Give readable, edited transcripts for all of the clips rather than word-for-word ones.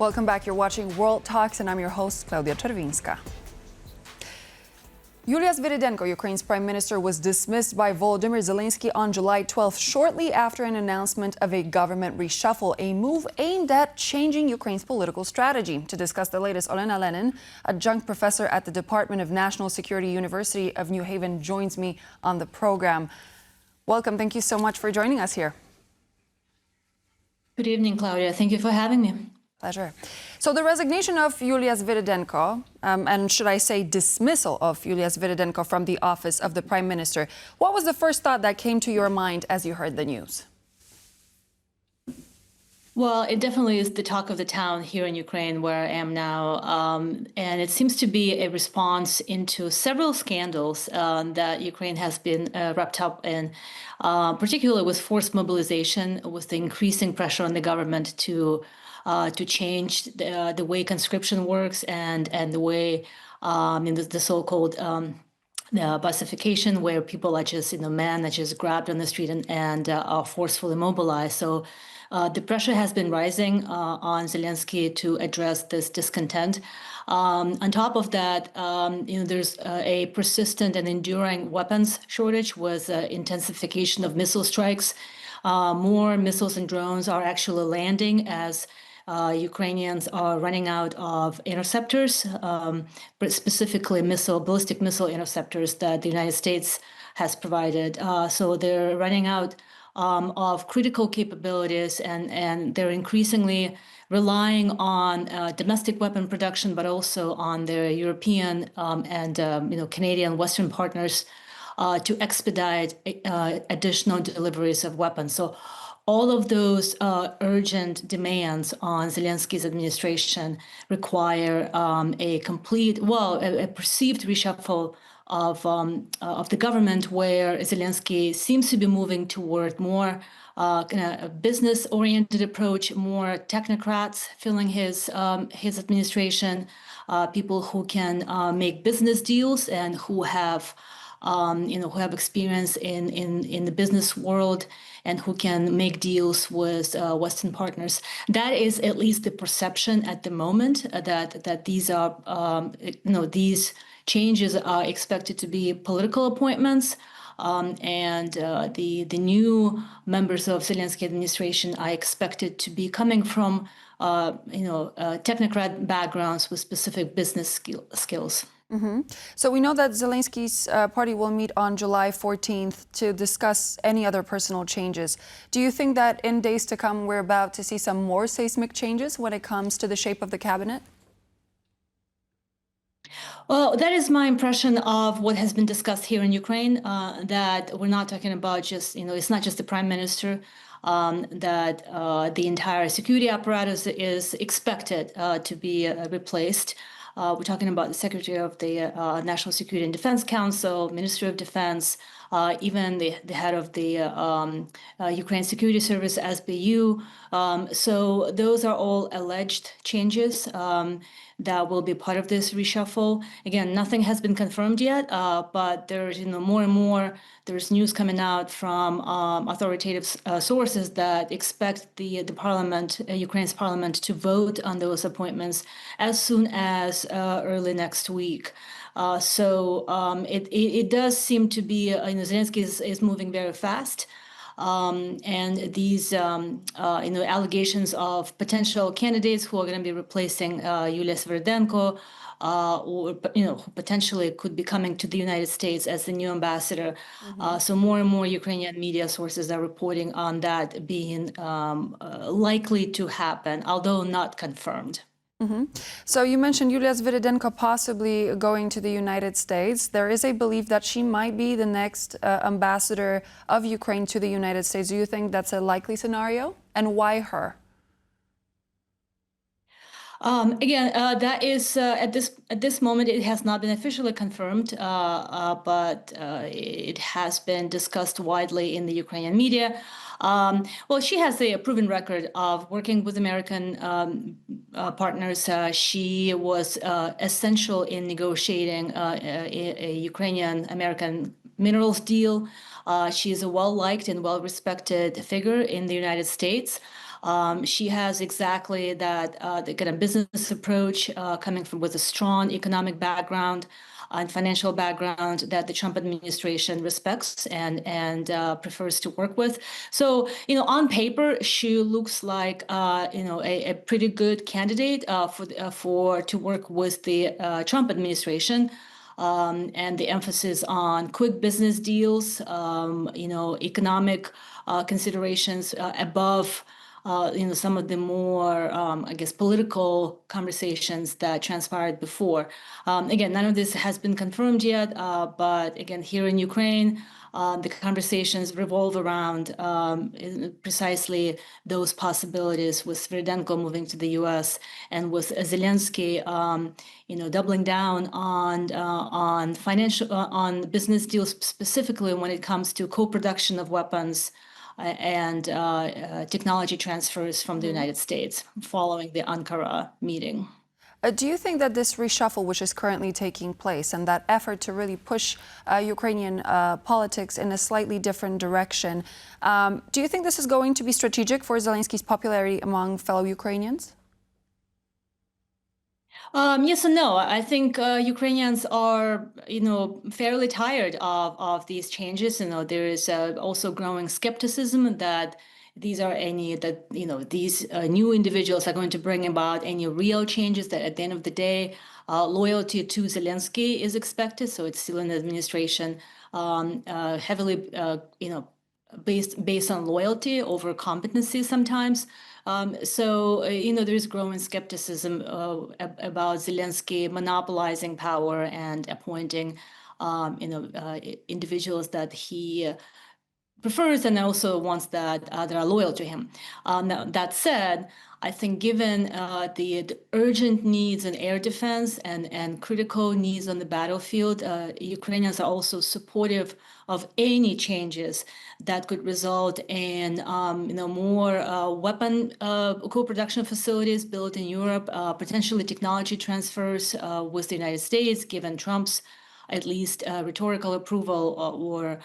Welcome back. You're watching World Talks, and I'm your host, Klaudia Czerwińska. Yulia Svyrydenko, Ukraine's prime minister, was dismissed by Volodymyr Zelenskyy on July 12th, shortly after an announcement of a government reshuffle, a move aimed at changing Ukraine's political strategy. To discuss the latest, Olena Lennon, adjunct professor at the Department of National Security, University of New Haven, joins me on the program. Welcome. Thank you so much for joining us here. Good evening, Claudia. Thank you for having me. Pleasure. So the resignation of Yulia Svyrydenko, and should I say dismissal of Yulia Svyrydenko from the office of the Prime Minister, what was the first thought that came to your mind as you heard the news? Well, it definitely is the talk of the town here in Ukraine, where I am now. And it seems to be a response into several scandals that Ukraine has been wrapped up in, particularly with forced mobilization, with the increasing pressure on the government to change the way conscription works and the way the so-called busification, where people are just men are just grabbed on the street and are forcefully mobilized. So the pressure has been rising on Zelenskyy to address this discontent. On top of that, there's a persistent and enduring weapons shortage with intensification of missile strikes. More missiles and drones are actually landing as Ukrainians are running out of interceptors, but specifically ballistic missile interceptors that the United States has provided. So they're running out of critical capabilities, and they're increasingly relying on domestic weapon production, but also on their European and Canadian Western partners to expedite additional deliveries of weapons. So all of those urgent demands on Zelensky's administration require a perceived reshuffle of the government, where Zelenskyy seems to be moving toward more a business-oriented approach, more technocrats filling his administration, people who can make business deals and who have experience in the business world and who can make deals with Western partners. That is at least the perception at the moment, that these are these changes are expected to be political appointments, and the new members of Zelenskyy administration are expected to be coming from technocrat backgrounds with specific business skills. Mm-hmm. So we know that Zelensky's party will meet on July 14th to discuss any other personal changes. Do you think that in days to come we're about to see some more seismic changes when it comes to the shape of the cabinet? Well, that is my impression of what has been discussed here in Ukraine, that we're not talking about just, it's not just the prime minister, that the entire security apparatus is expected to be replaced. We're talking about the Secretary of the National Security and Defense Council, Ministry of Defense, even the head of the Ukraine Security Service, SBU. So those are all alleged changes that will be part of this reshuffle. Again, nothing has been confirmed yet, but there's more and more. There's news coming out from authoritative sources that expect the parliament, Ukraine's parliament, to vote on those appointments as soon as early next week. So it does seem to be, Zelenskyy is moving very fast. And these, allegations of potential candidates who are going to be replacing Yulia Svyrydenko, or who potentially could be coming to the United States as the new ambassador. Mm-hmm. So more and more Ukrainian media sources are reporting on that being likely to happen, although not confirmed. Mm-hmm. So you mentioned Yulia Svyrydenko possibly going to the United States. There is a belief that she might be the next ambassador of Ukraine to the United States. Do you think that's a likely scenario? And why her? Again, that is at this moment it has not been officially confirmed, but it has been discussed widely in the Ukrainian media. Well, she has a proven record of working with American partners. She was essential in negotiating a Ukrainian-American minerals deal. She is a well-liked and well-respected figure in the United States. She has exactly that the kind of business approach coming from with a strong economic background and financial background that the Trump administration respects and prefers to work with. So, on paper, she looks like a pretty good candidate for to work with the Trump administration. And the emphasis on quick business deals, economic considerations above some of the more, I guess, political conversations that transpired before. Again, none of this has been confirmed yet, but again, here in Ukraine, the conversations revolve around precisely those possibilities, with Svyrydenko moving to the U.S. and with Zelenskyy, doubling down on financial, on business deals, specifically when it comes to co-production of weapons and technology transfers from the United States following the Ankara meeting. Do you think that this reshuffle, which is currently taking place, and that effort to really push Ukrainian politics in a slightly different direction, do you think this is going to be strategic for Zelensky's popularity among fellow Ukrainians? Yes and no. I think Ukrainians are, fairly tired of these changes. There is also growing skepticism that these new individuals are going to bring about any real changes. That at the end of the day, loyalty to Zelenskyy is expected. So it's still an administration heavily, based on loyalty over competency sometimes. There's growing skepticism about Zelenskyy monopolizing power and appointing, individuals that he prefers and also wants that are loyal to him. Now, that said, I think given the urgent needs in air defense and critical needs on the battlefield, Ukrainians are also supportive of any changes that could result in more weapon co-production facilities built in Europe, potentially technology transfers with the United States, given Trump's at least rhetorical approval or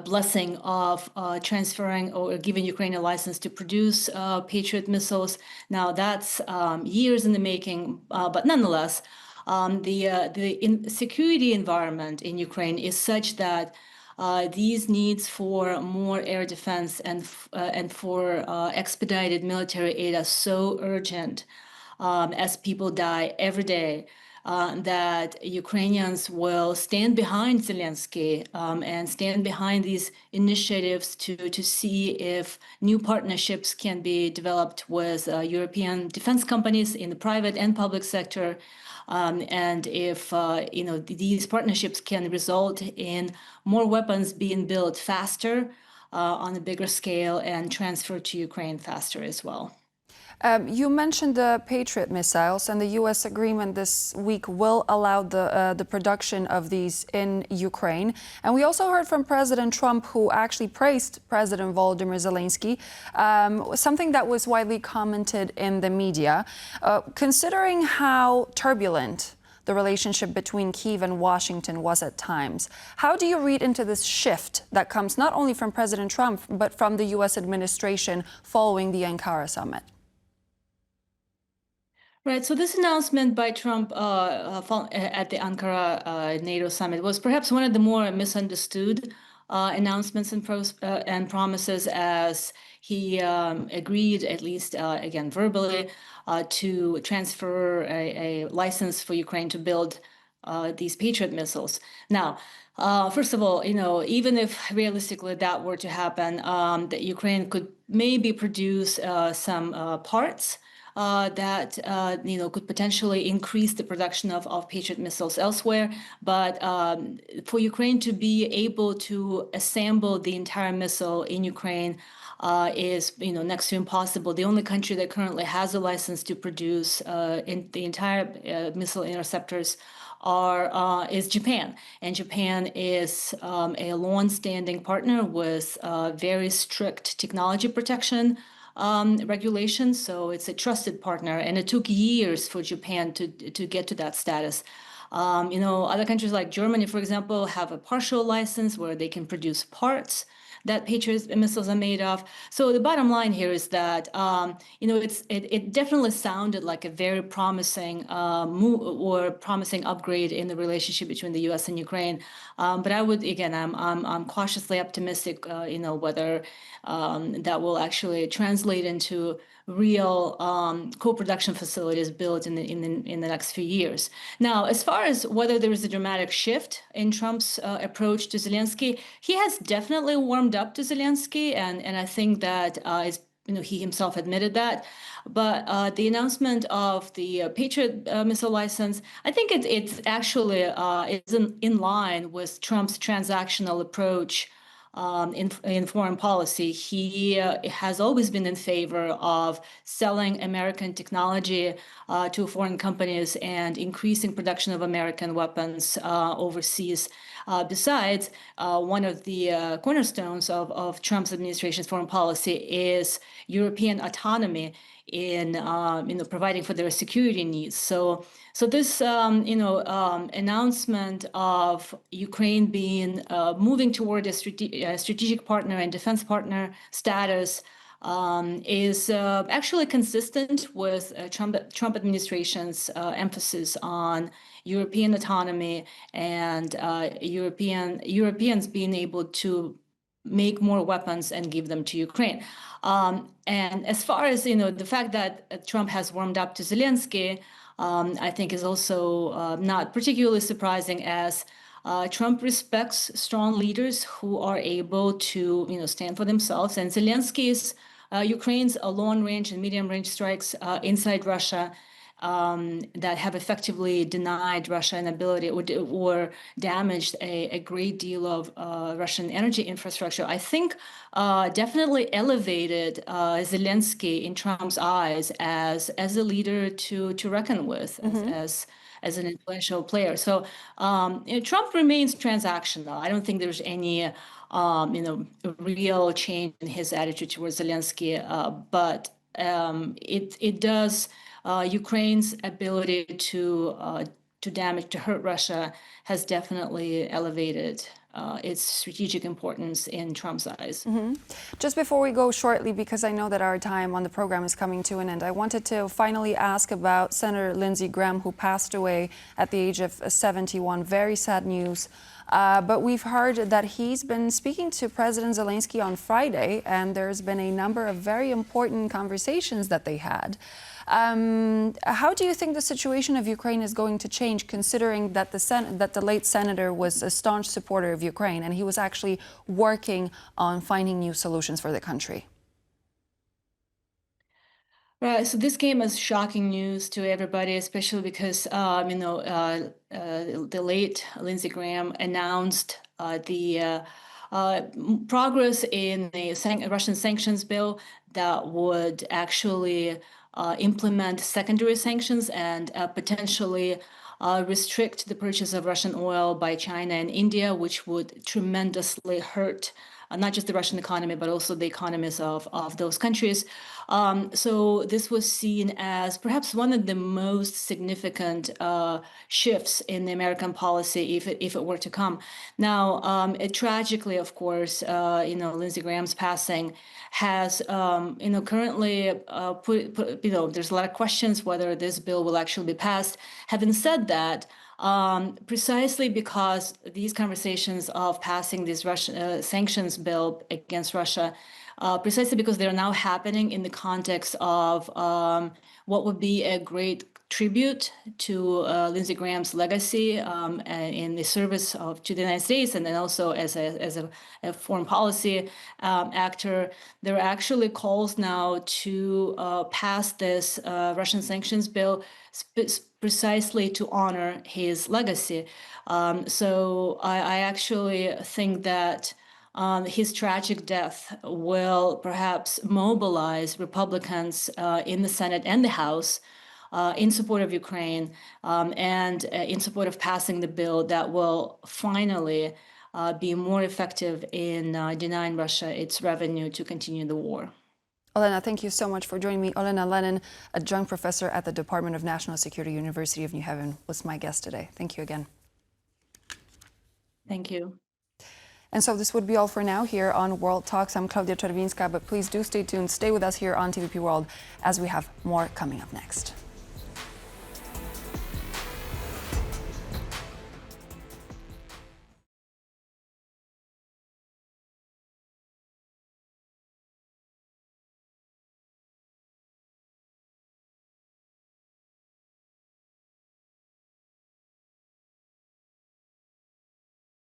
blessing of transferring or giving Ukraine a license to produce Patriot missiles. Now that's years in the making, but nonetheless, the security environment in Ukraine is such that these needs for more air defense and for expedited military aid are so urgent as people die every day. That Ukrainians will stand behind Zelenskyy and stand behind these initiatives to see if new partnerships can be developed with European defense companies in the private and public sector, and if these partnerships can result in more weapons being built faster on a bigger scale and transferred to Ukraine faster as well. You mentioned the Patriot missiles, and the U.S. agreement this week will allow the production of these in Ukraine. And we also heard from President Trump, who actually praised President Volodymyr Zelenskyy, something that was widely commented in the media. Considering how turbulent the relationship between Kyiv and Washington was at times, how do you read into this shift that comes not only from President Trump, but from the U.S. administration following the Ankara summit? Right. So this announcement by Trump at the Ankara NATO summit was perhaps one of the more misunderstood announcements and promises, as he agreed, at least again verbally, to transfer a license for Ukraine to build these Patriot missiles. Now, first of all, even if realistically that were to happen, that Ukraine could maybe produce some parts that could potentially increase the production of Patriot missiles elsewhere. But for Ukraine to be able to assemble the entire missile in Ukraine is next to impossible. The only country that currently has a license to produce in the entire missile interceptors is Japan, and Japan is a long-standing partner with very strict technology protection regulations. So it's a trusted partner, and it took years for Japan to get to that status. Other countries like Germany, for example, have a partial license where they can produce parts that Patriot missiles are made of. So the bottom line here is that it definitely sounded like a very promising move or promising upgrade in the relationship between the U.S. and Ukraine. But I'm cautiously optimistic, whether that will actually translate into real co-production facilities built in the next few years. Now, as far as whether there is a dramatic shift in Trump's approach to Zelenskyy, he has definitely warmed up to Zelenskyy, and I think that he himself admitted that. But the announcement of the Patriot missile license, I think it's actually is in line with Trump's transactional approach in foreign policy. He has always been in favor of selling American technology to foreign companies and increasing production of American weapons overseas. Besides, one of the cornerstones of Trump's administration's foreign policy is European autonomy in providing for their security needs. So this announcement of Ukraine being moving toward a strategic partner and defense partner status is actually consistent with Trump administration's emphasis on European autonomy and Europeans being able to make more weapons and give them to Ukraine. And as far as the fact that Trump has warmed up to Zelenskyy, I think is also not particularly surprising, as Trump respects strong leaders who are able to stand for themselves. And Zelensky's Ukraine's long-range and medium-range strikes inside Russia that have effectively denied Russia an ability or damaged a great deal of Russian energy infrastructure, I think definitely elevated Zelenskyy in Trump's eyes as a leader to reckon with, as an influential player. So Trump remains transactional. I don't think there's any real change in his attitude towards Zelenskyy, but it does. Ukraine's ability to hurt Russia has definitely elevated its strategic importance in Trump's eyes. Just before we go shortly, because I know that our time on the program is coming to an end, I wanted to finally ask about Senator Lindsey Graham, who passed away at the age of 71. Very sad news. But we've heard that he's been speaking to President Zelenskyy on Friday, and there's been a number of very important conversations that they had. How do you think the situation of Ukraine is going to change, considering that the late senator was a staunch supporter of Ukraine and he was actually working on finding new solutions for the country? Right. So this came as shocking news to everybody, especially because the late Lindsey Graham announced the progress in the Russian sanctions bill that would actually implement secondary sanctions and potentially restrict the purchase of Russian oil by China and India, which would tremendously hurt not just the Russian economy, but also the economies of those countries. So this was seen as perhaps one of the most significant shifts in the American policy if it were to come. Now, tragically, of course, Lindsey Graham's passing has, currently there's a lot of questions whether this bill will actually be passed. Having said that, precisely because these conversations of passing this Russian sanctions bill against Russia, precisely because they're now happening in the context of what would be a great tribute to Lindsey Graham's legacy in the service to the United States, and then also as a foreign policy actor. There are actually calls now to pass this Russian sanctions bill precisely to honor his legacy. So I actually think that his tragic death will perhaps mobilize Republicans in the Senate and the House in support of Ukraine and in support of passing the bill that will finally be more effective in denying Russia its revenue to continue the war. Olena, thank you so much for joining me. Olena Lennon, adjunct professor at the Department of National Security, University of New Haven, was my guest today. Thank you again. Thank you. And so this would be all for now here on World Talks. I'm Claudia Czerwinska, but please do stay tuned. Stay with us here on TVP World as we have more coming up next.